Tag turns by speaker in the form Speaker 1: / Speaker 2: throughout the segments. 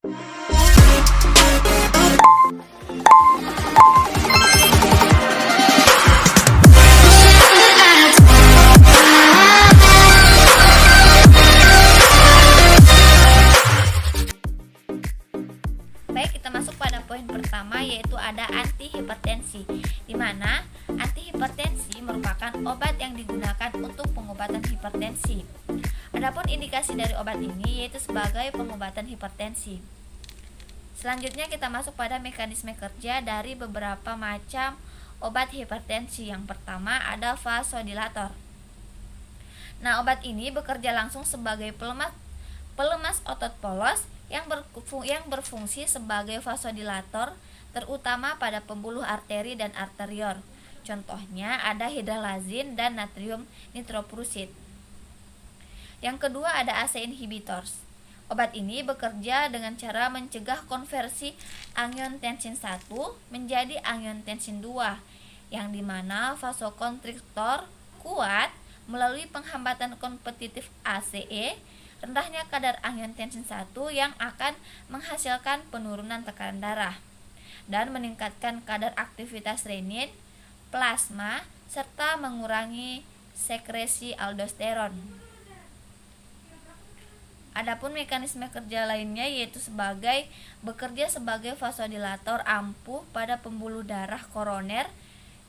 Speaker 1: Baik, kita masuk pada poin pertama, yaitu ada antihipertensi, di mana antihipertensi merupakan obat yang digunakan untuk pengobatan hipertensi. Adapun indikasi dari obat ini yaitu sebagai pengobatan hipertensi. Selanjutnya kita masuk pada mekanisme kerja dari beberapa macam obat hipertensi. Yang pertama ada vasodilator. Nah, obat ini bekerja langsung sebagai pelemas otot polos yang berfungsi sebagai vasodilator, terutama pada pembuluh arteri dan arteriol. Contohnya ada hidralazin dan natrium nitroprusid. Yang kedua ada ACE inhibitors. Obat ini bekerja dengan cara mencegah konversi angiotensin 1 menjadi angiotensin 2, yang dimana vasokonstriktor kuat melalui penghambatan kompetitif ACE, rendahnya kadar angiotensin 1 yang akan menghasilkan penurunan tekanan darah dan meningkatkan kadar aktivitas renin, plasma, serta mengurangi sekresi aldosteron. Adapun mekanisme kerja lainnya yaitu bekerja sebagai vasodilator ampuh pada pembuluh darah koroner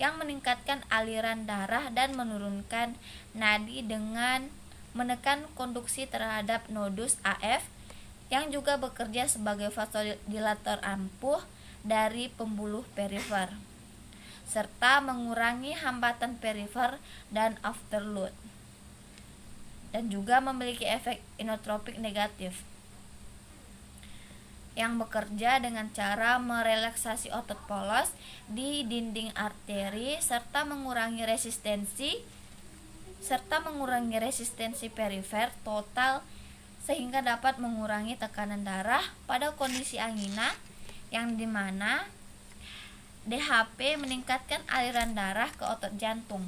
Speaker 1: yang meningkatkan aliran darah dan menurunkan nadi dengan menekan konduksi terhadap nodus AF, yang juga bekerja sebagai vasodilator ampuh dari pembuluh perifer, serta mengurangi hambatan perifer dan afterload, dan juga memiliki efek inotropik negatif yang bekerja dengan cara merelaksasi otot polos di dinding arteri serta mengurangi resistensi perifer total, sehingga dapat mengurangi tekanan darah pada kondisi angina, yang dimana DHP meningkatkan aliran darah ke otot jantung.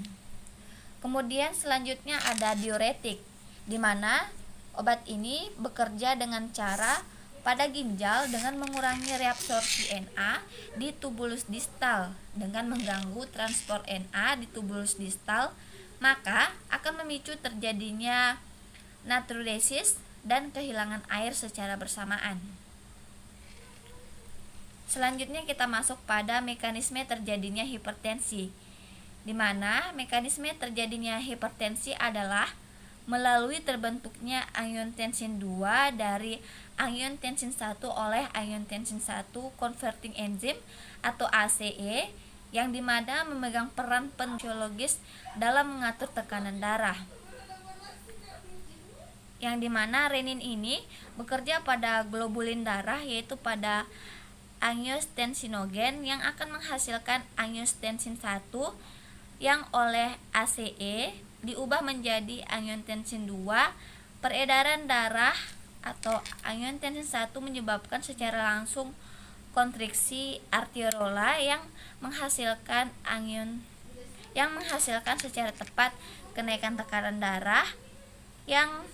Speaker 1: Kemudian selanjutnya ada diuretik, di mana obat ini bekerja dengan cara pada ginjal dengan mengurangi reabsorpsi Na di tubulus distal. Dengan mengganggu transport Na di tubulus distal, maka akan memicu terjadinya natriuresis dan kehilangan air secara bersamaan. Selanjutnya kita masuk pada mekanisme terjadinya hipertensi, di mana mekanisme terjadinya hipertensi adalah melalui terbentuknya angiotensin 2 dari angiotensin 1 oleh angiotensin 1 converting enzyme atau ACE, yang dimana memegang peran fisiologis dalam mengatur tekanan darah, yang dimana renin ini bekerja pada globulin darah, yaitu pada angiotensinogen yang akan menghasilkan angiotensin 1 yang oleh ACE diubah menjadi angiotensin 2. Peredaran darah atau angiotensin 1 menyebabkan secara langsung kontriksi arteriola yang menghasilkan secara tepat kenaikan tekanan darah yang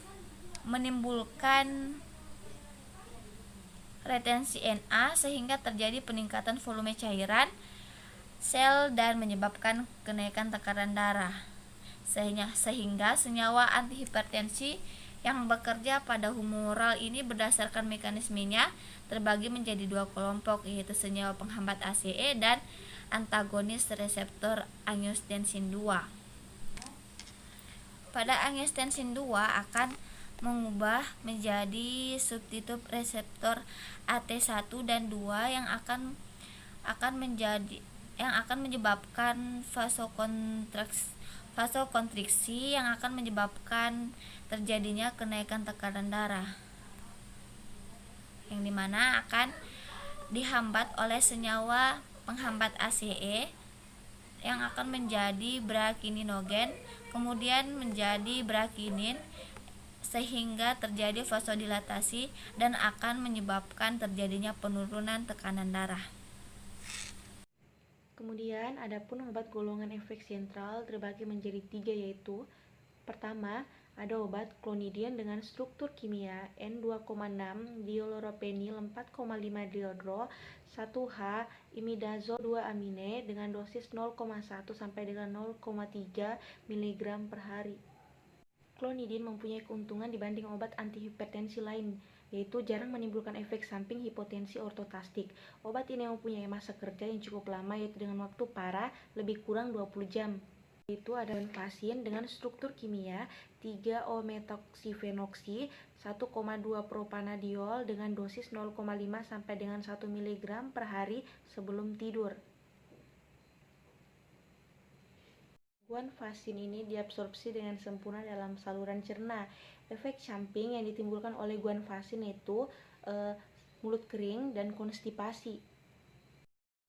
Speaker 1: menimbulkan retensi Na, sehingga terjadi peningkatan volume cairan sel dan menyebabkan kenaikan tekanan darah. Sehingga senyawa antihipertensi yang bekerja pada humoral ini berdasarkan mekanismenya terbagi menjadi dua kelompok, yaitu senyawa penghambat ACE dan antagonis reseptor angiotensin 2. Pada angiotensin 2 akan mengubah menjadi substitut reseptor AT1 dan 2 yang akan menyebabkan vasokonstriksi yang akan menyebabkan terjadinya kenaikan tekanan darah, yang dimana akan dihambat oleh senyawa penghambat ACE yang akan menjadi brakininogen, kemudian menjadi brakinin, sehingga terjadi vasodilatasi dan akan menyebabkan terjadinya penurunan tekanan darah.
Speaker 2: Kemudian adapun obat golongan efek sentral terbagi menjadi 3, yaitu pertama Ada obat clonidine dengan struktur kimia N2,6 dioloropenil 4,5 dihydro 1H imidazol 2 amine dengan dosis 0,1 sampai dengan 0,3 mg per hari. Clonidine mempunyai keuntungan dibanding obat antihipertensi lain, yaitu jarang menimbulkan efek samping hipotensi ortotastik. Obat ini mempunyai masa kerja yang cukup lama, yaitu dengan waktu parah lebih kurang 20 jam. Itu ada pasien dengan struktur kimia 3-O-metoksifenoksi 1,2 propanadiol dengan dosis 0,5 sampai dengan 1 mg per hari sebelum tidur. Guanfacin ini diabsorpsi dengan sempurna dalam saluran cerna. Efek samping yang ditimbulkan oleh guanfacin itu mulut kering dan konstipasi.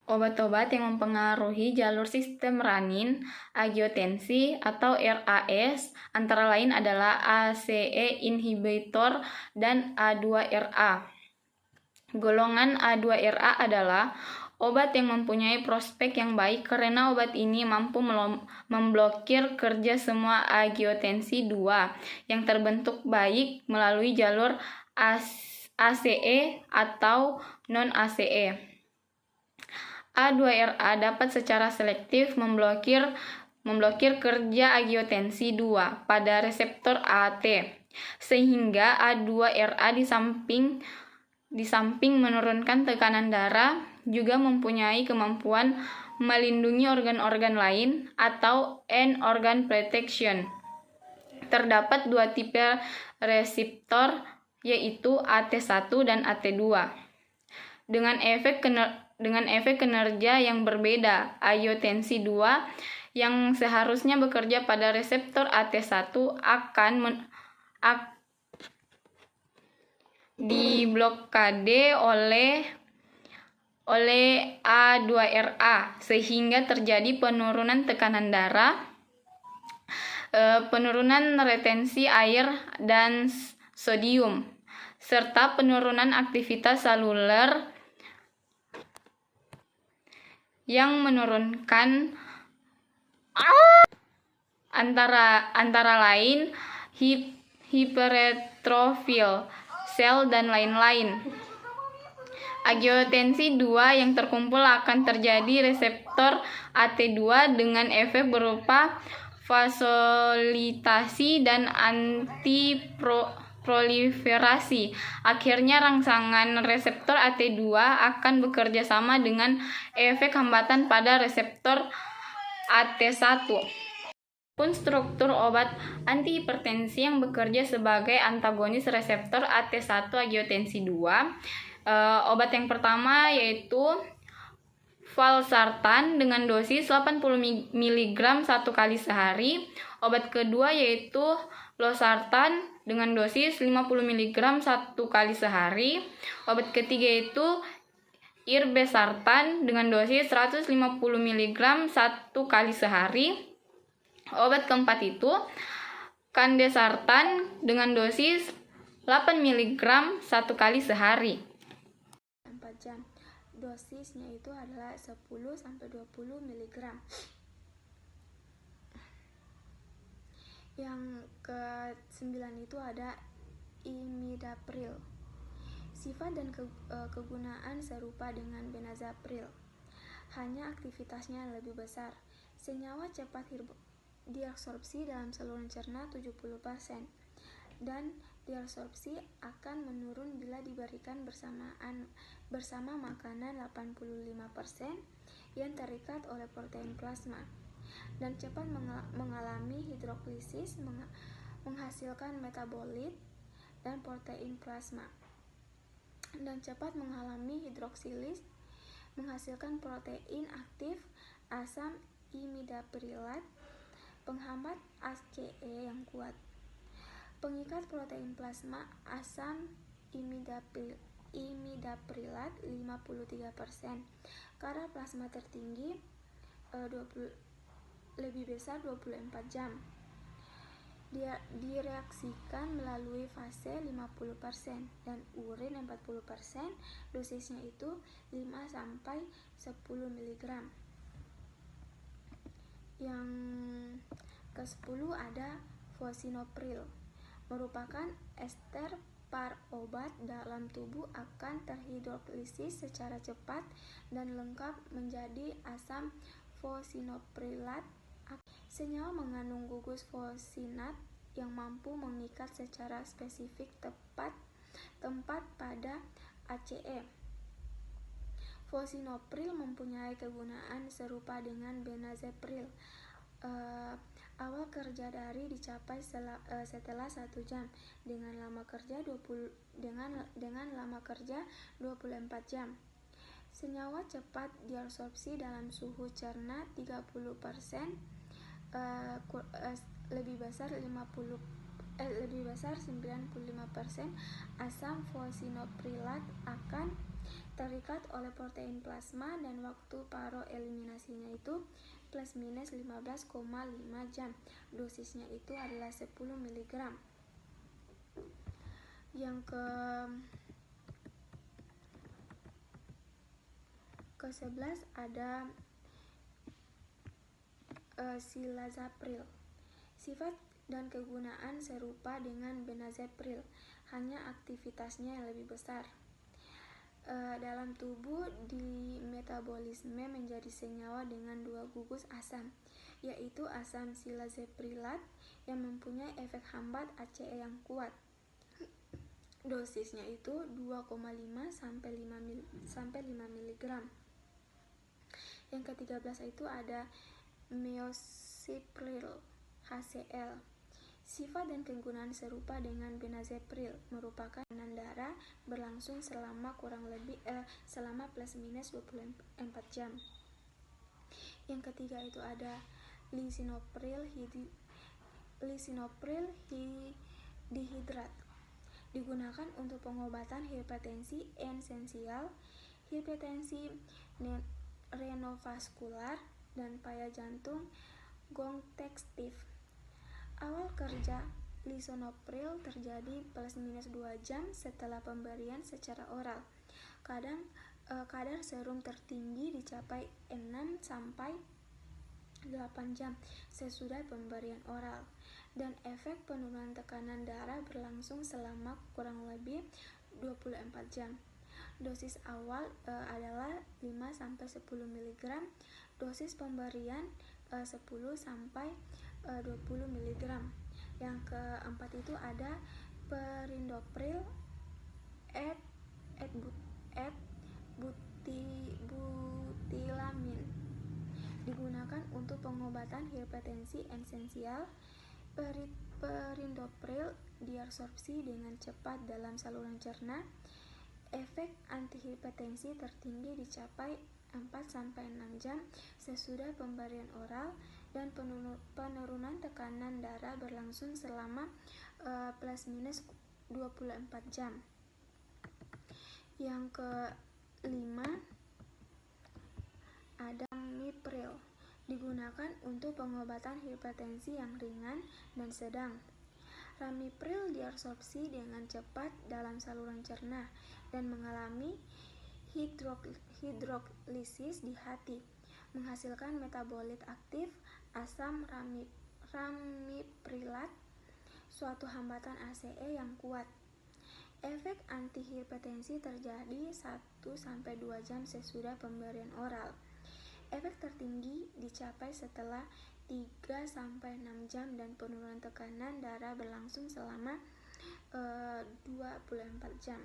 Speaker 3: Obat-obat yang mempengaruhi jalur sistem renin, angiotensi atau RAS, antara lain adalah ACE inhibitor dan A2RA. Golongan A2RA adalah obat yang mempunyai prospek yang baik karena obat ini mampu memblokir kerja semua angiotensi 2 yang terbentuk baik melalui jalur ACE atau non-ACE. A2RA dapat secara selektif memblokir kerja angiotensi 2 pada reseptor AT, sehingga A2RA di samping menurunkan tekanan darah, juga mempunyai kemampuan melindungi organ-organ lain atau end-organ protection. Terdapat 2 tipe reseptor, yaitu AT1 dan AT2. Dengan efek kinerja yang berbeda, angiotensi 2 yang seharusnya bekerja pada reseptor AT1 akan diblokade oleh A2RA, sehingga terjadi penurunan tekanan darah, penurunan retensi air dan sodium, serta penurunan aktivitas seluler yang menurunkan antara lain hipertrofil sel dan lain-lain. Angiotensi 2 yang terkumpul akan terjadi reseptor AT2 dengan efek berupa vasodilasi dan antiproliferasi. Akhirnya rangsangan reseptor AT2 akan bekerja sama dengan efek hambatan pada reseptor AT1. Pun struktur obat antihipertensi yang bekerja sebagai antagonis reseptor AT1 angiotensi 2. Obat yang pertama yaitu valsartan dengan dosis 80 mg 1 kali sehari. Obat kedua yaitu losartan dengan dosis 50 mg 1 kali sehari. Obat ketiga yaitu irbesartan dengan dosis 150 mg 1 kali sehari. Obat keempat itu kandesartan dengan dosis 8 mg 1 kali sehari.
Speaker 4: 4 jam. Dosisnya itu adalah 10-20 mg. Yang ke-9 itu ada imidapril. Sifat dan kegunaan serupa dengan benazapril, hanya aktivitasnya lebih besar. Senyawa cepat diabsorpsi dalam saluran cerna 70% dan diabsorpsi akan menurun bila diberikan bersama makanan 85% yang terikat oleh protein plasma, dan cepat mengalami hidrolisis menghasilkan metabolit dan protein plasma, dan cepat mengalami hidroksilis menghasilkan protein aktif asam imidaprilat, penghambat ACE yang kuat. Pengikat protein plasma asam imidaprilat 53%. Kadar plasma tertinggi lebih besar 24 jam. Dia direaksikan melalui fase 50% dan urin 40%. Dosisnya itu 5 sampai 10 mg. Yang ke-10 ada fosinopril. merupakan ester par obat dalam tubuh akan terhidrolisis secara cepat dan lengkap menjadi asam fosinoprilat. Senyawa mengandung gugus fosinat yang mampu mengikat secara spesifik tempat pada ACE. Fosinopril mempunyai kegunaan serupa dengan benazepril. Awal kerja dari dicapai setelah 1 jam dengan lama kerja 24 jam. Senyawa cepat diabsorpsi dalam suhu cerna 30%, lebih besar 95%. Asam fosinoprilat akan terikat oleh protein plasma dan waktu paroeliminasinya itu plus minus 15,5 jam. Dosisnya itu adalah 10 mg. Yang ke-11 ada silazapril. Sifat dan kegunaan serupa dengan benazepril, hanya aktivitasnya yang lebih besar. Dalam tubuh di metabolisme menjadi senyawa dengan 2 gugus asam, yaitu asam silazaprilat yang mempunyai efek hambat ACE yang kuat. Dosisnya itu 2,5 sampai 5 mg. Yang ke-13 itu ada meoxipril HCl. Sifat dan kegunaan serupa dengan benazepril, merupakan tekanan darah berlangsung selama plus minus 24 jam. Yang ketiga itu ada lisinopril dihidrat. Digunakan untuk pengobatan hipertensi esensial, hipertensi renovaskular, dan paya jantung kongestif. Awal kerja lisinopril terjadi plus minus 2 jam setelah pemberian secara oral. Kadar serum tertinggi dicapai 6 sampai 8 jam sesudah pemberian oral, dan efek penurunan tekanan darah berlangsung selama kurang lebih 24 jam. Dosis awal adalah 5 sampai 10 mg. Dosis pemberian 10 sampai 20 mg. Yang keempat itu ada perindopril butilamin. Digunakan untuk pengobatan hipertensi esensial. Perindopril diabsorpsi dengan cepat dalam saluran cerna. Efek antihipertensi tertinggi dicapai 4-6 jam sesudah pemberian oral, dan penurunan tekanan darah berlangsung selama plus minus 24 jam. Yang kelima ada ramipril. Digunakan untuk pengobatan hipertensi yang ringan dan sedang. Ramipril diabsorpsi dengan cepat dalam saluran cerna dan mengalami hidrolisis di hati, menghasilkan metabolit aktif asam ramiprilat, suatu hambatan ACE yang kuat. Efek antihipertensi terjadi 1-2 jam sesudah pemberian oral. Efek tertinggi dicapai setelah 3-6 jam dan penurunan tekanan darah berlangsung selama 24 jam.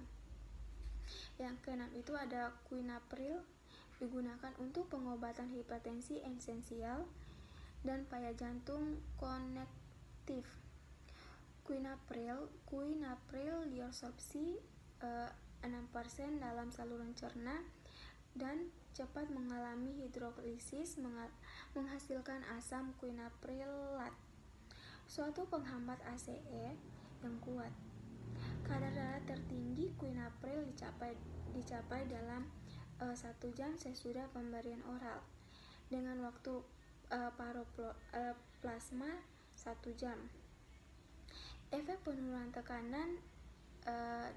Speaker 4: Yang keenam itu ada quinapril. Digunakan untuk pengobatan hipertensi esensial dan paya jantung kongestif. Quinapril diabsorpsi 6% dalam saluran cerna dan cepat mengalami hidrolisis, menghasilkan asam quinaprilat, suatu penghambat ACE yang kuat. Kadar darah tertinggi quinapril dicapai dalam 1 jam sesudah pemberian oral, dengan waktu plasma 1 jam. Efek penurunan tekanan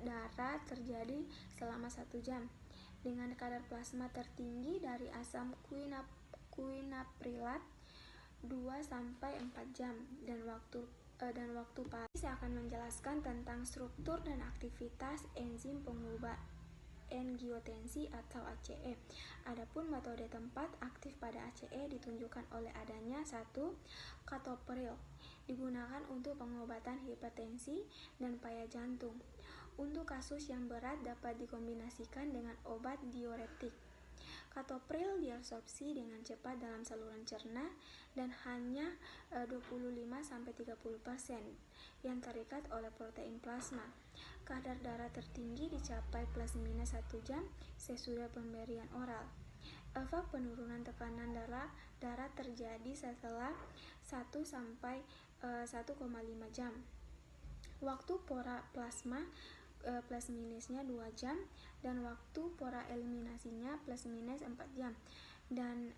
Speaker 4: darah terjadi selama 1 jam, dengan kadar plasma tertinggi dari asam quinaprilat 2-4 jam, dan waktu dan waktu pagi. Saya akan menjelaskan tentang struktur dan aktivitas enzim pengubah angiotensi atau ACE. Adapun metode tempat aktif pada ACE ditunjukkan oleh adanya 1. Captopril digunakan untuk pengobatan hipertensi dan paya jantung. Untuk kasus yang berat dapat dikombinasikan dengan obat diuretik. Captopril diabsorpsi dengan cepat dalam saluran cerna dan hanya 25-30% yang terikat oleh protein plasma. Kadar darah tertinggi dicapai plus minus 1 jam sesudah pemberian oral. Efek penurunan tekanan darah terjadi setelah 1-1,5 jam. Waktu pora plasma plus minusnya 2 jam dan waktu pora eliminasinya plus minus 4 jam. Dan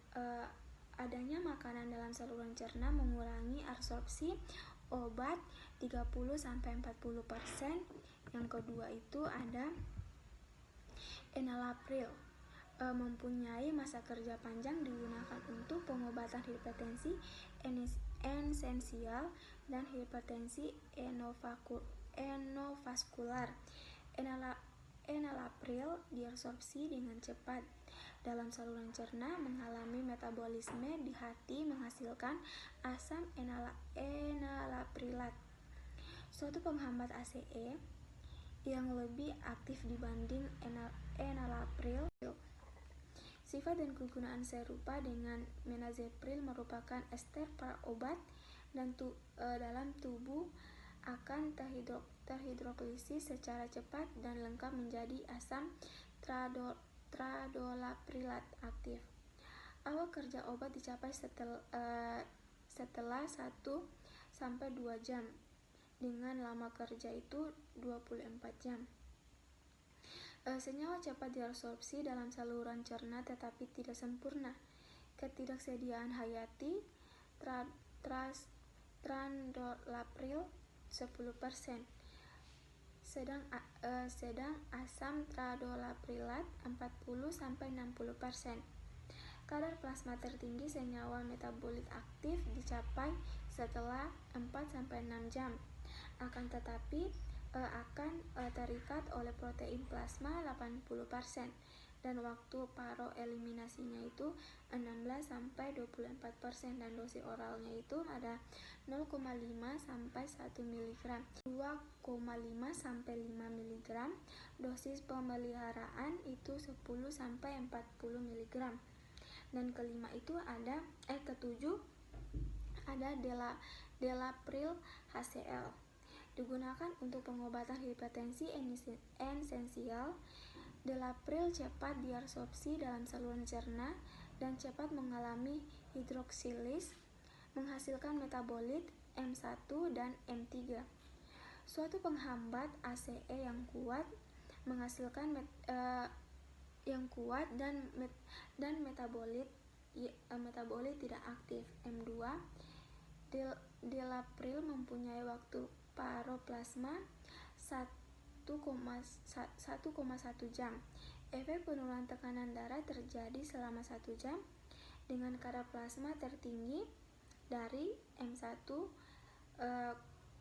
Speaker 4: adanya makanan dalam saluran cerna mengurangi absorpsi obat 30-40%. Yang kedua itu ada enalapril, mempunyai masa kerja panjang, digunakan untuk pengobatan hipertensi esensial dan hipertensi enovaskular. Enalapril diabsorpsi dengan cepat dalam saluran cerna, mengalami metabolisme di hati, menghasilkan asam enalaprilat, suatu penghambat ACE yang lebih aktif dibanding enalapril. Sifat dan kegunaan serupa dengan menazepril, merupakan ester praobat dan dalam tubuh akan terhidrolisis secara cepat dan lengkap menjadi asam tradolaprilat aktif. Awal kerja obat dicapai setelah 1-2 jam, dengan lama kerja itu 24 jam. Senyawa cepat diabsorpsi dalam saluran cerna tetapi tidak sempurna. Ketidaksediaan hayati tradolapril 10%, sedang asam tradolaprilat 40-60%. Kadar plasma tertinggi senyawa metabolit aktif dicapai setelah 4-6 jam. Akan tetapi akan terikat oleh protein plasma 80%, dan waktu paro eliminasinya itu 16-24%, dan dosis oralnya itu ada 0,5-1 mg, 2,5-5 mg, dosis pemeliharaan itu 10-40 mg. Dan ketujuh ada delapril HCl, digunakan untuk pengobatan hipertensi esensial. Delapril cepat diabsorpsi dalam saluran cerna dan cepat mengalami hidroksilis, menghasilkan metabolit M1 dan M3, suatu penghambat ACE yang kuat, menghasilkan dan metabolit tidak aktif M2. Delapril mempunyai waktu paro plasma 1,1 jam. Efek penurunan tekanan darah terjadi selama 1 jam dengan kadar plasma tertinggi dari M1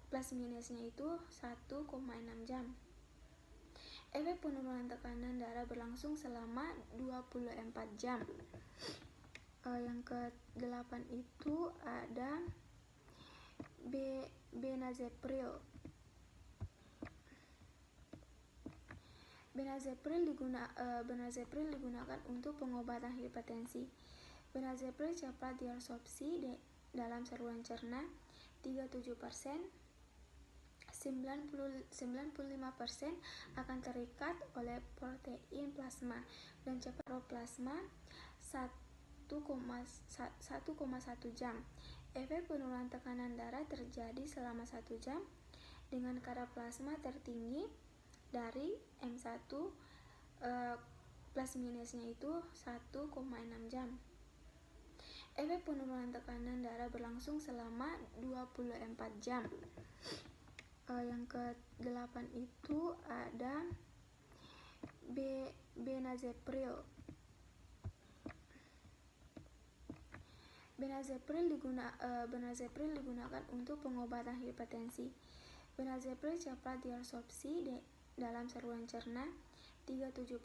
Speaker 4: plus minusnya itu 1,6 jam. Efek penurunan tekanan darah berlangsung selama 24 jam. Yang ke-8 itu ada benazepril. Benazepril digunakan untuk pengobatan hipertensi. Benazepril cepat diabsorpsi dalam saluran cerna 37%, 95% akan terikat oleh protein plasma dan cepat plasma 1,1 jam. Efek penurunan tekanan darah terjadi selama 1 jam dengan kadar plasma tertinggi dari M1 plus minusnya itu 1,6 jam. Efek penurunan tekanan darah berlangsung selama 24 jam. Yang ke-8 itu ada benazepril. Benazepril digunakan untuk pengobatan hipertensi. Benazepril cepat diabsorpsi dalam saluran cerna 37%,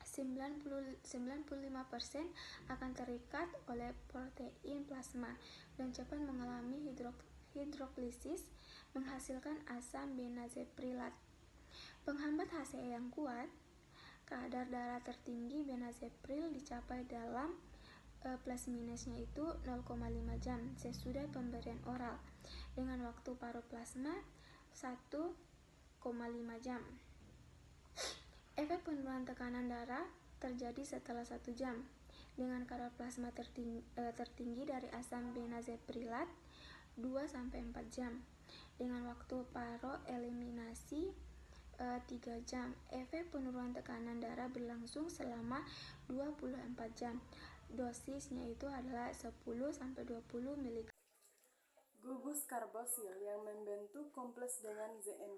Speaker 4: 95% akan terikat oleh protein plasma dan cepat mengalami hidrolisis menghasilkan asam benazeprilat. Penghambat HCE yang kuat, kadar darah tertinggi benazepril dicapai dalam plus minusnya itu 0,5 jam sesudah pemberian oral dengan waktu paru plasma 1,5 jam. Efek penurunan tekanan darah terjadi setelah 1 jam dengan kadar plasma tertinggi dari asam benazeprilat 2-4 jam dengan waktu paro eliminasi 3 jam. Efek penurunan tekanan darah berlangsung selama 24 jam. Dosisnya itu adalah 10-20 mg.
Speaker 5: Gugus karbosil yang membentuk kompleks dengan ZN+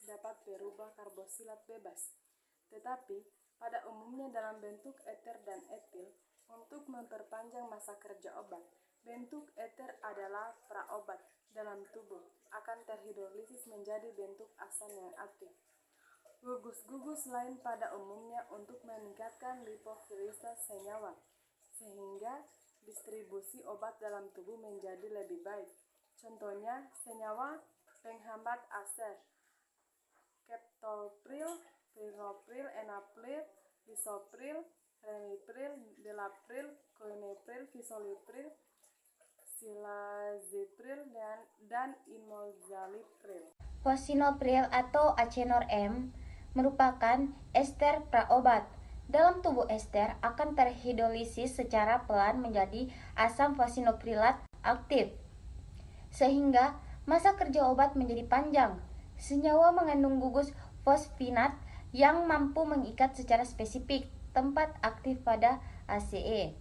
Speaker 5: dapat berubah karbosilat bebas, tetapi pada umumnya dalam bentuk eter dan etil. Untuk memperpanjang masa kerja obat, bentuk eter adalah praobat dalam tubuh akan terhidrolisis menjadi bentuk asam yang aktif. Gugus-gugus lain pada umumnya untuk meningkatkan lipofilitas senyawa, sehingga distribusi obat dalam tubuh menjadi lebih baik. Contohnya senyawa penghambat aser, captopril, prinopril, enalapril, bisopril, ramipril, delapril, coinepril, visolipril, silazeppril, dan imogalipril.
Speaker 1: Fosinopril atau Acenor M merupakan ester praobat. Dalam tubuh ester akan terhidrolisis secara pelan menjadi asam fosinoprilat aktif, sehingga masa kerja obat menjadi panjang. Senyawa mengandung gugus fosfinat yang mampu mengikat secara spesifik tempat aktif pada HCE.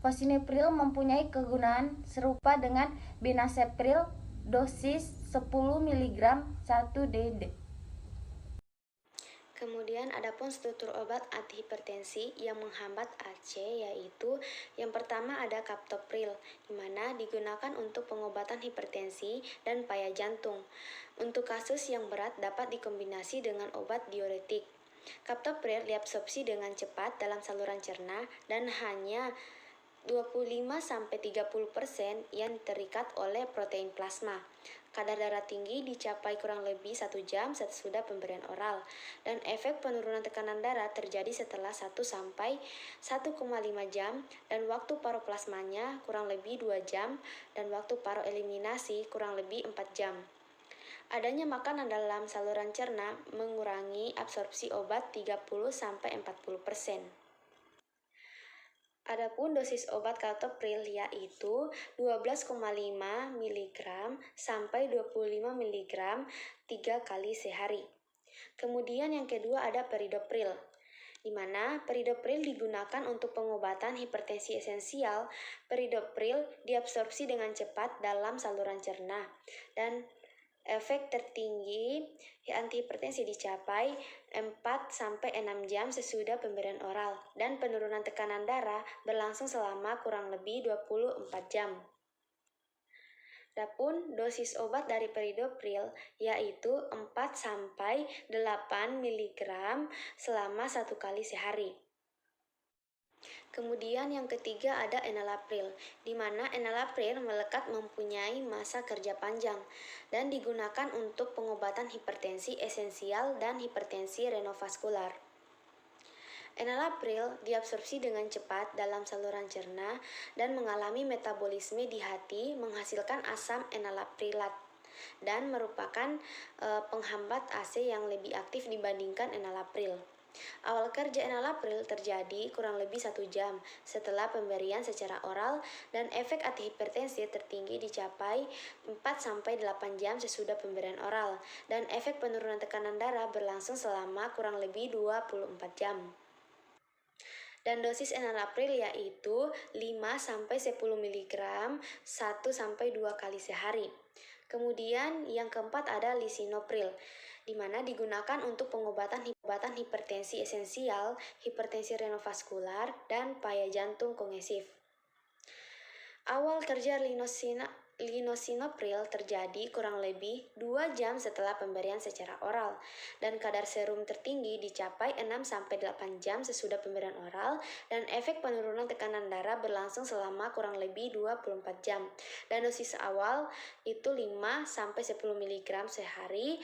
Speaker 1: Fosinopril mempunyai kegunaan serupa dengan benazepril, dosis 10 mg 1 dd.
Speaker 6: Kemudian adapun struktur obat antihipertensi yang menghambat AC yaitu yang pertama ada captopril, di mana digunakan untuk pengobatan hipertensi dan paya jantung. Untuk kasus yang berat dapat dikombinasi dengan obat diuretik. Captopril diabsorpsi dengan cepat dalam saluran cerna dan hanya 25-30% yang terikat oleh protein plasma. Kadar darah tinggi dicapai kurang lebih 1 jam sesudah pemberian oral, dan efek penurunan tekanan darah terjadi setelah 1-1,5 jam, dan waktu paro plasmanya kurang lebih 2 jam, dan waktu paro eliminasi kurang lebih 4 jam. Adanya makanan dalam saluran cerna mengurangi absorpsi obat 30-40%. Adapun dosis obat captopril yaitu 12,5 mg sampai 25 mg 3 kali sehari. Kemudian yang kedua ada peridopril, di mana peridopril digunakan untuk pengobatan hipertensi esensial. Peridopril diabsorpsi dengan cepat dalam saluran cerna dan efek tertinggi antihipertensi dicapai 4-6 jam sesudah pemberian oral, dan penurunan tekanan darah berlangsung selama kurang lebih 24 jam. Adapun dosis obat dari peridopril yaitu 4-8 mg selama 1 kali sehari. Kemudian yang ketiga ada enalapril, di mana enalapril melekat mempunyai masa kerja panjang dan digunakan untuk pengobatan hipertensi esensial dan hipertensi renovaskular. Enalapril diabsorpsi dengan cepat dalam saluran cerna dan mengalami metabolisme di hati menghasilkan asam enalaprilat dan merupakan penghambat AC yang lebih aktif dibandingkan enalapril. Awal kerja enalapril terjadi kurang lebih 1 jam setelah pemberian secara oral, dan efek antihipertensi tertinggi dicapai 4-8 jam sesudah pemberian oral, dan efek penurunan tekanan darah berlangsung selama kurang lebih 24 jam. Dan dosis enalapril yaitu 5-10 mg 1-2 kali sehari. Kemudian yang keempat ada lisinopril, di mana digunakan untuk pengobatan hipertensi esensial, hipertensi renovaskular, dan paya jantung kongesif. Awal kerja lisinopril terjadi kurang lebih 2 jam setelah pemberian secara oral, dan kadar serum tertinggi dicapai 6-8 jam sesudah pemberian oral, dan efek penurunan tekanan darah berlangsung selama kurang lebih 24 jam. Dan dosis awal itu 5-10 mg sehari,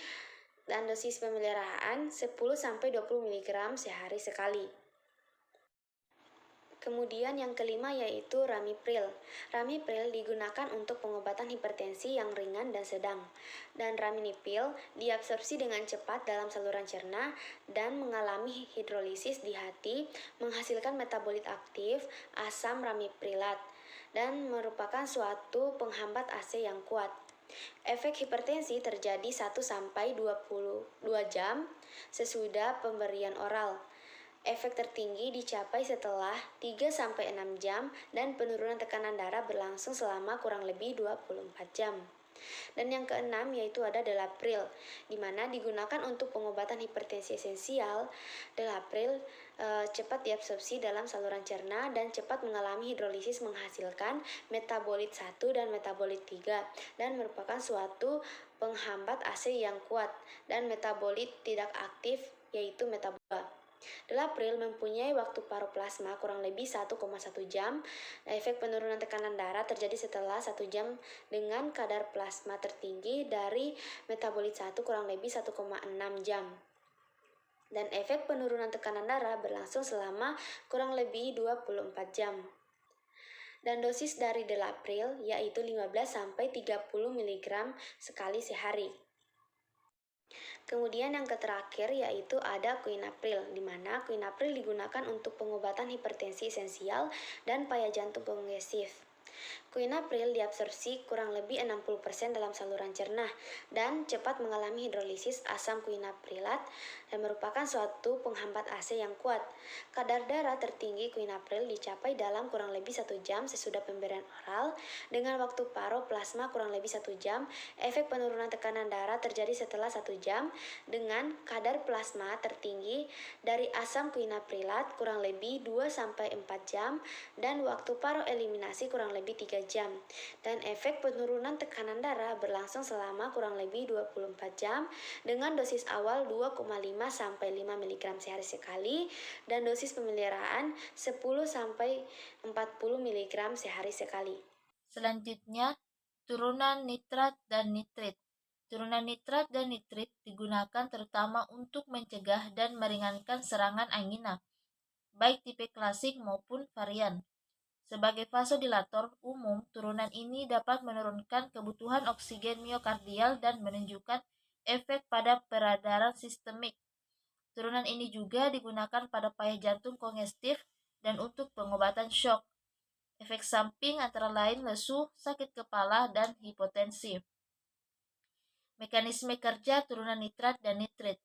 Speaker 6: dan dosis pemeliharaan 10-20 mg sehari sekali. Kemudian yang kelima yaitu ramipril. Ramipril digunakan untuk pengobatan hipertensi yang ringan dan sedang. Dan raminipil diabsorpsi dengan cepat dalam saluran cerna dan mengalami hidrolisis di hati, menghasilkan metabolit aktif asam ramiprilat dan merupakan suatu penghambat AC yang kuat. Efek hipertensi terjadi 1-22 jam sesudah pemberian oral. Efek tertinggi dicapai setelah 3-6 jam dan penurunan tekanan darah berlangsung selama kurang lebih 24 jam. Dan yang keenam yaitu ada delapril, di mana digunakan untuk pengobatan hipertensi esensial. Delapril cepat diabsorpsi dalam saluran cerna dan cepat mengalami hidrolisis menghasilkan metabolit 1 dan metabolit 3 dan merupakan suatu penghambat AC yang kuat dan metabolit tidak aktif yaitu metabola. Delapril mempunyai waktu paruh plasma kurang lebih 1,1 jam. Efek penurunan tekanan darah terjadi setelah 1 jam dengan kadar plasma tertinggi dari metabolit 1 kurang lebih 1,6 jam. Dan efek penurunan tekanan darah berlangsung selama kurang lebih 24 jam. Dan dosis dari delapril yaitu 15-30 mg sekali sehari. Kemudian yang terakhir yaitu ada quinapril, di mana quinapril digunakan untuk pengobatan hipertensi esensial dan paya jantung kongestif. Quinapril diabsorpsi kurang lebih 60% dalam saluran cerna dan cepat mengalami hidrolisis asam quinaprilat dan merupakan suatu penghambat AC yang kuat. Kadar darah tertinggi quinapril dicapai dalam kurang lebih 1 jam sesudah pemberian oral dengan waktu paruh plasma kurang lebih 1 jam. Efek penurunan tekanan darah terjadi setelah 1 jam dengan kadar plasma tertinggi dari asam quinaprilat kurang lebih 2-4 jam dan waktu paruh eliminasi kurang lebih 3 jam. Dan efek penurunan tekanan darah berlangsung selama kurang lebih 24 jam dengan dosis awal 2,5-5 mg sehari sekali dan dosis pemeliharaan 10-40 mg sehari sekali.
Speaker 1: Selanjutnya, turunan nitrat dan nitrit. Turunan nitrat dan nitrit digunakan terutama untuk mencegah dan meringankan serangan angina, baik tipe klasik maupun varian. Sebagai vasodilator umum, turunan ini dapat menurunkan kebutuhan oksigen miokardial dan menunjukkan efek pada peredaran sistemik. Turunan ini juga digunakan pada payah jantung kongestif dan untuk pengobatan shock. Efek samping antara lain lesu, sakit kepala, dan hipotensi. Mekanisme kerja turunan nitrat dan nitrit.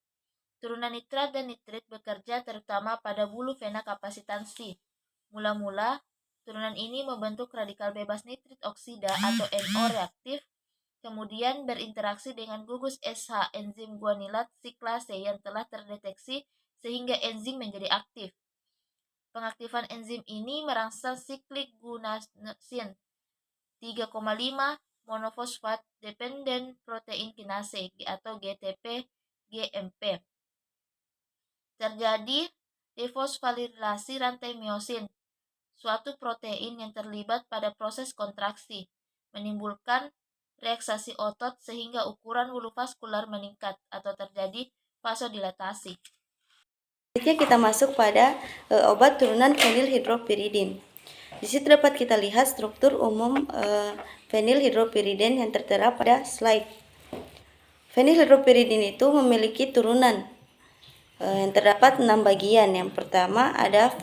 Speaker 1: Turunan nitrat dan nitrit bekerja terutama pada bulu vena kapasitansi. Mula-mula, turunan ini membentuk radikal bebas nitrit oksida atau NO reaktif, kemudian berinteraksi dengan gugus SH enzim guanilat siklase yang telah terdeteksi sehingga enzim menjadi aktif. Pengaktifan enzim ini merangsang siklik guansin 3,5 monofosfat dependent protein kinase atau GTP-GMP. Terjadi defosforilasi rantai miosin, suatu protein yang terlibat pada proses kontraksi, menimbulkan relaksasi otot sehingga ukuran bulu vaskular meningkat atau terjadi vasodilatasi.
Speaker 7: Selanjutnya kita masuk pada obat turunan fenilhidropyridin. Di situ dapat kita lihat struktur umum fenilhidropyridin yang tertera pada slide. Fenilhidropyridin itu memiliki turunan yang terdapat 6 bagian. Yang pertama ada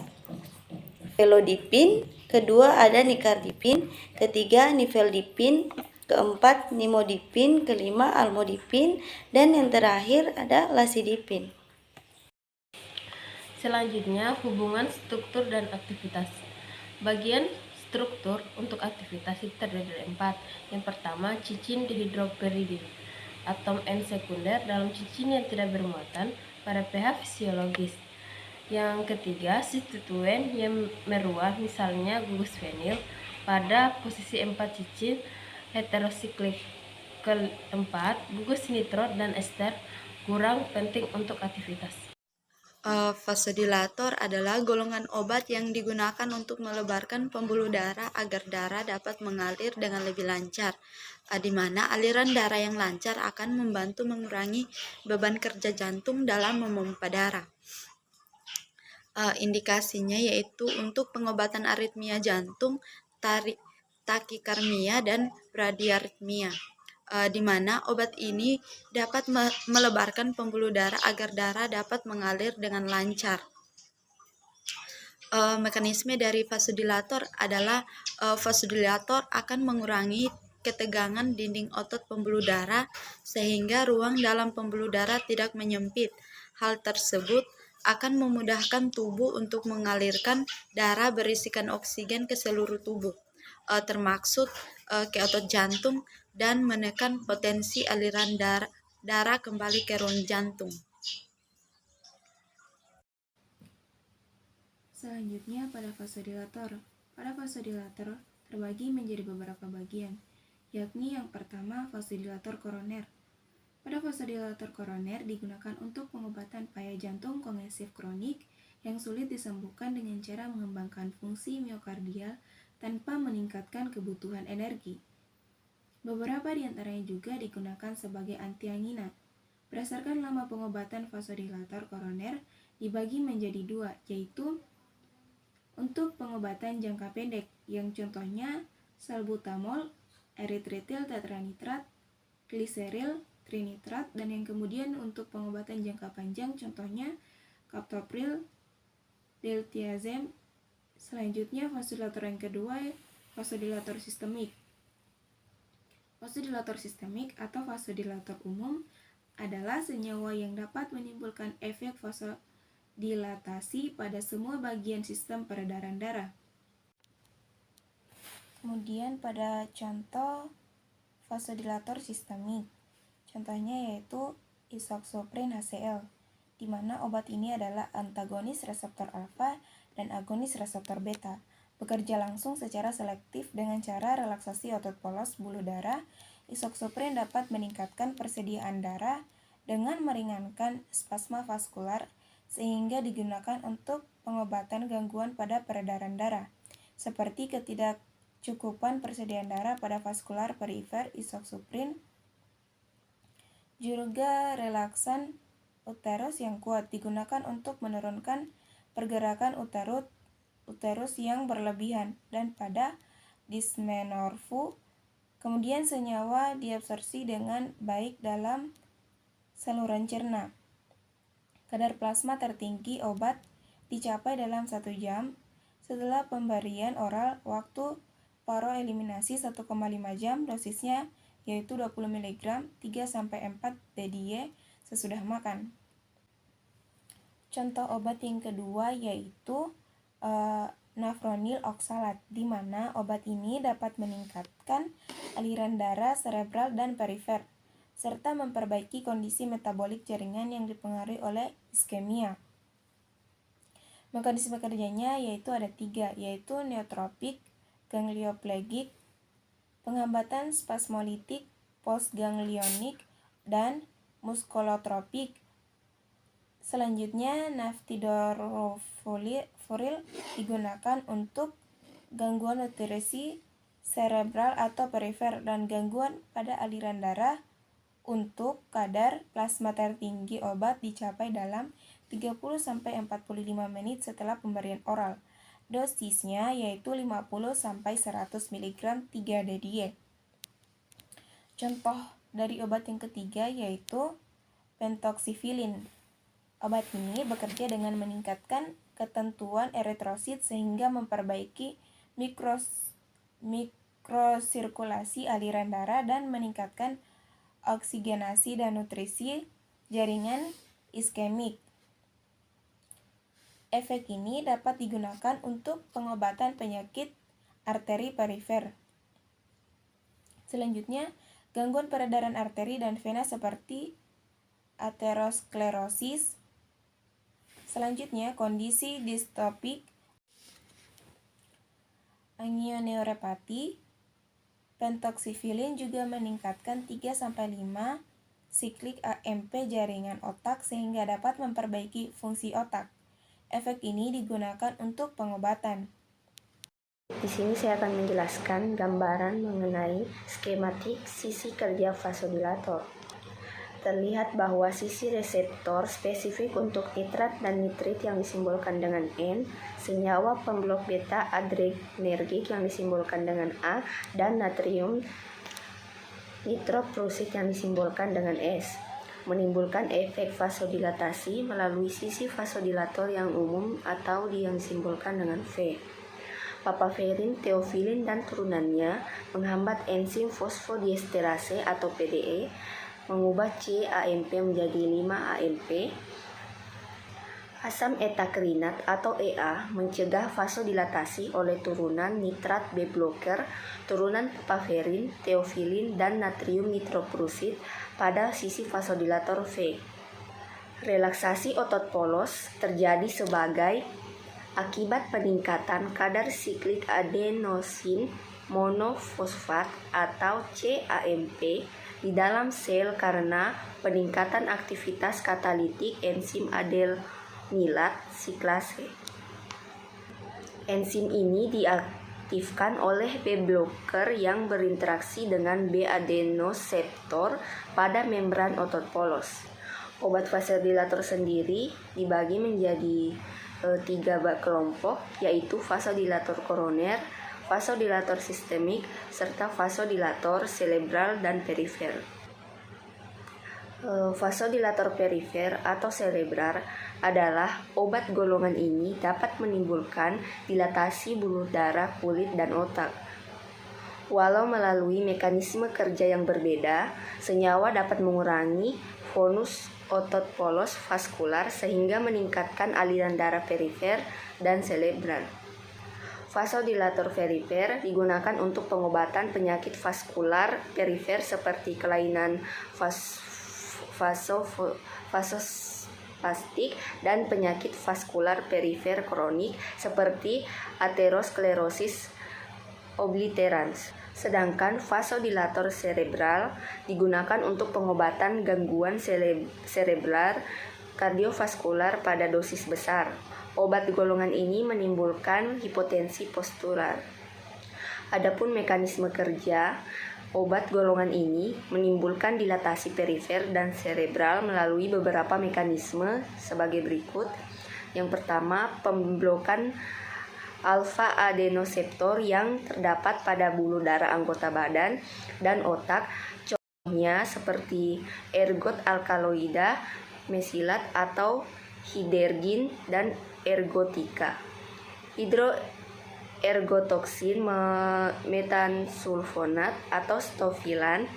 Speaker 7: felodipin, kedua ada nikardipin, ketiga niveldipin, keempat nimodipin, kelima almodipin, dan yang terakhir ada lasidipin.
Speaker 8: Selanjutnya, hubungan struktur dan aktivitas. Bagian struktur untuk aktivitas itu terdiri dari 4. Yang pertama, cicin dihidropyridin. Atom N sekunder dalam cicin yang tidak bermuatan pada pH fisiologis. Yang ketiga, substituen yang meruah, misalnya gugus fenil, pada posisi 4 cicin heterosiklik. Keempat, gugus nitrot dan ester kurang penting untuk aktivitas.
Speaker 7: Vasodilator adalah golongan obat yang digunakan untuk melebarkan pembuluh darah agar darah dapat mengalir dengan lebih lancar, di mana aliran darah yang lancar akan membantu mengurangi beban kerja jantung dalam memompa darah. Indikasinya yaitu untuk pengobatan aritmia jantung, takikarmia, dan bradiartmia, di mana obat ini dapat melebarkan pembuluh darah agar darah dapat mengalir dengan lancar. Mekanisme dari vasodilator adalah vasodilator akan mengurangi ketegangan dinding otot pembuluh darah sehingga ruang dalam pembuluh darah tidak menyempit. Hal tersebut akan memudahkan tubuh untuk mengalirkan darah berisikan oksigen ke seluruh tubuh, termasuk ke otot jantung, dan menekan potensi aliran darah kembali ke ruang jantung.
Speaker 2: Selanjutnya pada vasodilator. Pada vasodilator terbagi menjadi beberapa bagian, yakni yang pertama vasodilator koroner. Pada vasodilator koroner digunakan untuk pengobatan paya jantung kongesif kronik yang sulit disembuhkan dengan cara mengembangkan fungsi miokardial tanpa meningkatkan kebutuhan energi. Beberapa di antaranya juga digunakan sebagai antiangina. Berdasarkan lama pengobatan vasodilator koroner dibagi menjadi dua, yaitu untuk pengobatan jangka pendek, yang contohnya salbutamol, eritritol tetranitrat, gliseril, trinitrat, dan yang kemudian untuk pengobatan jangka panjang contohnya captopril, diltiazem. Selanjutnya vasodilator yang kedua, vasodilator sistemik. Vasodilator sistemik atau vasodilator umum adalah senyawa yang dapat menimbulkan efek vasodilatasi pada semua bagian sistem peredaran darah. Kemudian pada contoh vasodilator sistemik, contohnya yaitu isoxaprine HCl, di mana obat ini adalah antagonis reseptor alfa dan agonis reseptor beta. Bekerja langsung secara selektif dengan cara relaksasi otot polos buluh darah. Isoxaprine dapat meningkatkan persediaan darah dengan meringankan spasma vaskular sehingga digunakan untuk pengobatan gangguan pada peredaran darah seperti ketidakcukupan persediaan darah pada vaskular perifer. Isoxaprine juga relaksan uterus yang kuat, digunakan untuk menurunkan pergerakan uterus yang berlebihan, dan pada dysmenorrhea kemudian senyawa diabsorpsi dengan baik dalam saluran cerna. Kadar plasma tertinggi obat dicapai dalam 1 jam setelah pemberian oral. Waktu paroeliminasi 1,5 jam. Dosisnya yaitu 20 mg 3-4 DDE sesudah makan. Contoh obat yang kedua yaitu nafronil oksalat, di mana obat ini dapat meningkatkan aliran darah serebral dan perifer, serta memperbaiki kondisi metabolik jaringan yang dipengaruhi oleh iskemia. Mekanisme kerjanya yaitu ada 3, yaitu neotropik, ganglioplegik, penghambatan spasmolitik, postganglionik, dan muskulotropik. Selanjutnya, naftidoruforil digunakan untuk gangguan nutrisi serebral atau perifer dan gangguan pada aliran darah. Untuk kadar plasma tertinggi obat dicapai dalam 30-45 menit setelah pemberian oral. Dosisnya yaitu 50-100 mg 3 DDE. Contoh dari obat yang ketiga yaitu pentoxifilin. Obat ini bekerja dengan meningkatkan ketentuan eritrosit sehingga memperbaiki mikrosirkulasi aliran darah dan meningkatkan oksigenasi dan nutrisi jaringan iskemik. Efek ini dapat digunakan untuk pengobatan penyakit arteri perifer. Selanjutnya, gangguan peredaran arteri dan vena seperti aterosklerosis. Selanjutnya, kondisi distopik
Speaker 9: angioneurepati. Pentoksifilin juga meningkatkan 3-5 siklik AMP jaringan otak sehingga dapat memperbaiki fungsi otak. Efek ini digunakan untuk pengobatan.
Speaker 6: Di sini saya akan menjelaskan gambaran mengenai skematik sisi kerja vasodilator. Terlihat bahwa sisi reseptor spesifik untuk nitrat dan nitrit yang disimbolkan dengan N, senyawa pemblok beta adrenergik yang disimbolkan dengan A, dan natrium nitroprusid yang disimbolkan dengan S, menimbulkan efek vasodilatasi melalui sisi vasodilator yang umum atau yang disimbolkan dengan V. Papaverin, teofilin, dan turunannya menghambat enzim fosfodiesterase atau PDE, mengubah C-AMP menjadi 5-AMP. Asam etakrinat atau EA mencegah vasodilatasi oleh turunan nitrat B blocker, turunan papaverin, teofilin, dan natrium nitroprusid pada sisi vasodilator V. Relaksasi otot polos terjadi sebagai akibat peningkatan kadar siklik adenosin monofosfat atau CAMP di dalam sel karena peningkatan aktivitas katalitik enzim adelnilat siklase. Enzim ini diaktifkan oleh B blocker yang berinteraksi dengan B adenoseptor pada membran otot polos. Obat vasodilator sendiri dibagi menjadi 3 kelompok, yaitu vasodilator koroner, vasodilator sistemik, serta vasodilator cerebral dan perifer. Vasodilator perifer atau cerebral adalah obat golongan ini dapat menimbulkan dilatasi buluh darah, kulit, dan otak. Walau melalui mekanisme kerja yang berbeda, senyawa dapat mengurangi fonus otot polos vaskular sehingga meningkatkan aliran darah perifer dan cerebral. Vasodilator perifer digunakan untuk pengobatan penyakit vaskular perifer seperti kelainan vasospastik dan penyakit vaskular perifer kronik seperti aterosklerosis obliterans. Sedangkan vasodilator cerebral digunakan untuk pengobatan gangguan cerebral kardiovaskular pada dosis besar. Obat golongan ini menimbulkan hipotensi postural. Adapun mekanisme kerja, obat golongan ini menimbulkan dilatasi perifer dan cerebral melalui beberapa mekanisme sebagai berikut. Yang pertama, pemblokan alfa adenoseptor yang terdapat pada buluh darah anggota badan dan otak, contohnya seperti ergot alkaloida, mesilat atau hidergin dan ergotika. Hidroergotoksin, metansulfonat atau stofilan,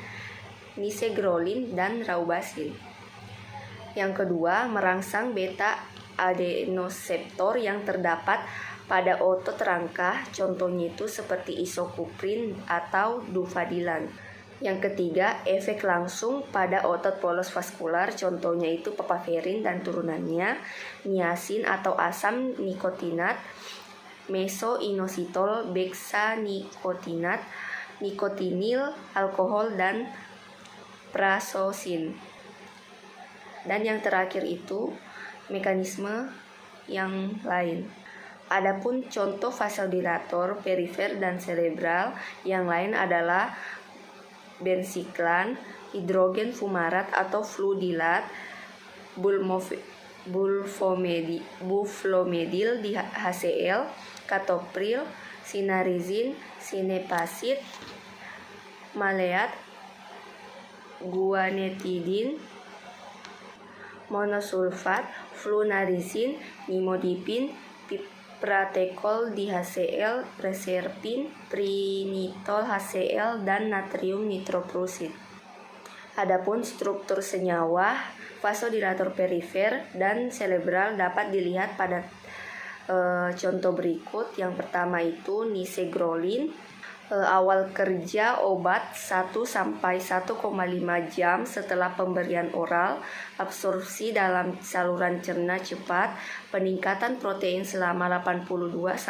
Speaker 6: nisegrolin, dan raubasil. Yang kedua, merangsang beta adenoseptor yang terdapat pada otot rangka, contohnya itu seperti isokuprin atau dufadilan. Yang ketiga, efek langsung pada otot polos vaskular, contohnya itu papaverin dan turunannya, niacin atau asam nikotinat, mesoinositol, bexanikotinat, nikotinil, alkohol, dan prazosin. Dan yang terakhir itu mekanisme yang lain. Adapun contoh vasodilator perifer dan cerebral yang lain adalah bensiklan, hidrogen fumarat atau fludilat, buflomedil di HCl, katopril, sinarizin, sinepasid, maleat, guanetidin, monosulfat, flunarizin, nimodipin, pratekol di HCl, preserpin, prinitol HCl, dan natrium nitroprusid. Adapun struktur senyawa vasodilator perifer dan cerebral dapat dilihat pada contoh berikut. Yang pertama itu nisegrolin,
Speaker 10: Awal kerja obat 1-1,5 jam setelah pemberian oral, absorpsi dalam saluran cerna cepat, peningkatan protein selama 82-87%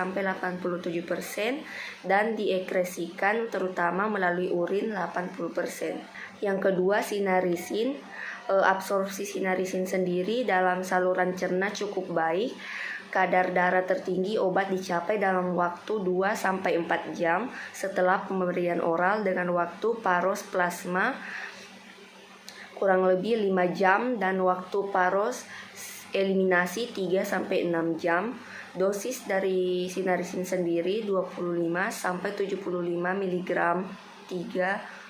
Speaker 10: dan diekresikan terutama melalui urin 80%. Yang kedua, sinarisin. Absorpsi sinarisin sendiri dalam saluran cerna cukup baik. Kadar darah tertinggi obat dicapai dalam waktu 2-4 jam setelah pemberian oral dengan waktu paros plasma kurang lebih 5 jam dan waktu paros eliminasi 3-6 jam. Dosis dari sinarisin sendiri 25-75 mg 3.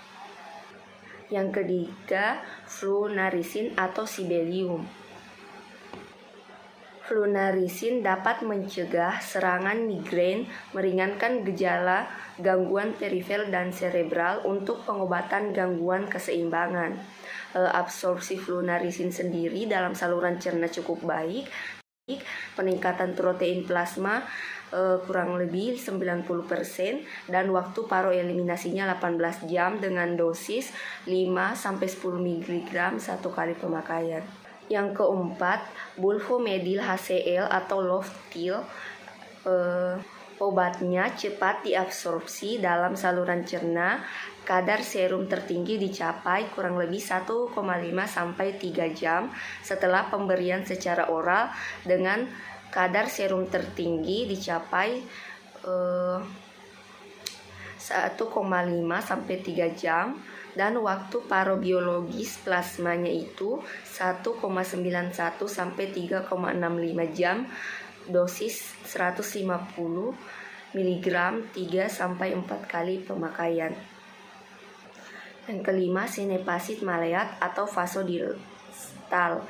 Speaker 10: Yang ketiga, flunarisin atau sibelium. Flunarisin dapat mencegah serangan migrain, meringankan gejala gangguan perifer dan cerebral untuk pengobatan gangguan keseimbangan. Absorpsi flunarisin sendiri dalam saluran cerna cukup baik. Peningkatan protein plasma kurang lebih 90% dan waktu paro eliminasinya 18 jam dengan dosis 5-10 mg satu kali pemakaian. Yang keempat, bulfomedil HCl atau Loftil. Obatnya cepat diabsorpsi dalam saluran cerna. Kadar serum tertinggi dicapai kurang lebih 1,5-3 jam setelah pemberian secara oral dengan kadar serum tertinggi dicapai 1,5-3 jam dan waktu parobiologis plasmanya itu 1,91-3,65 jam, dosis 150 mg 3-4 kali pemakaian. Yang kelima, sinepasid maleat atau vasodilatal.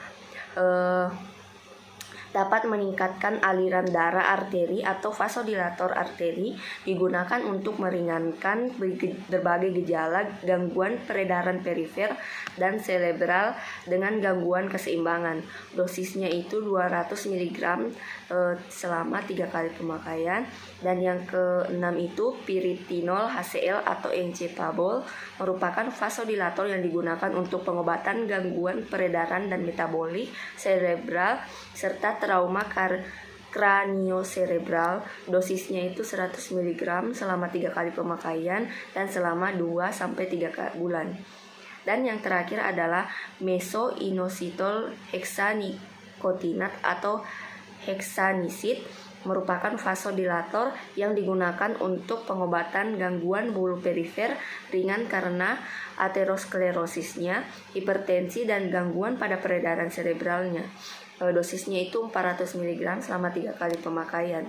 Speaker 10: Dapat meningkatkan aliran darah arteri atau vasodilator arteri, digunakan untuk meringankan berbagai gejala gangguan peredaran perifer dan cerebral dengan gangguan keseimbangan. Dosisnya itu 200 mg selama 3 kali pemakaian. Dan yang keenam itu piritinol HCl atau encefabol, merupakan vasodilator yang digunakan untuk pengobatan gangguan peredaran dan metabolik cerebral serta trauma kraniocerebral. Dosisnya itu 100 mg selama 3 kali pemakaian dan selama 2-3 bulan. Dan yang terakhir adalah mesoinositol hexanikotinat atau hexanisid, merupakan vasodilator yang digunakan untuk pengobatan gangguan bulu perifer ringan karena aterosklerosisnya, hipertensi dan gangguan pada peredaran cerebralnya. Dosisnya itu 400 mg selama 3 kali pemakaian.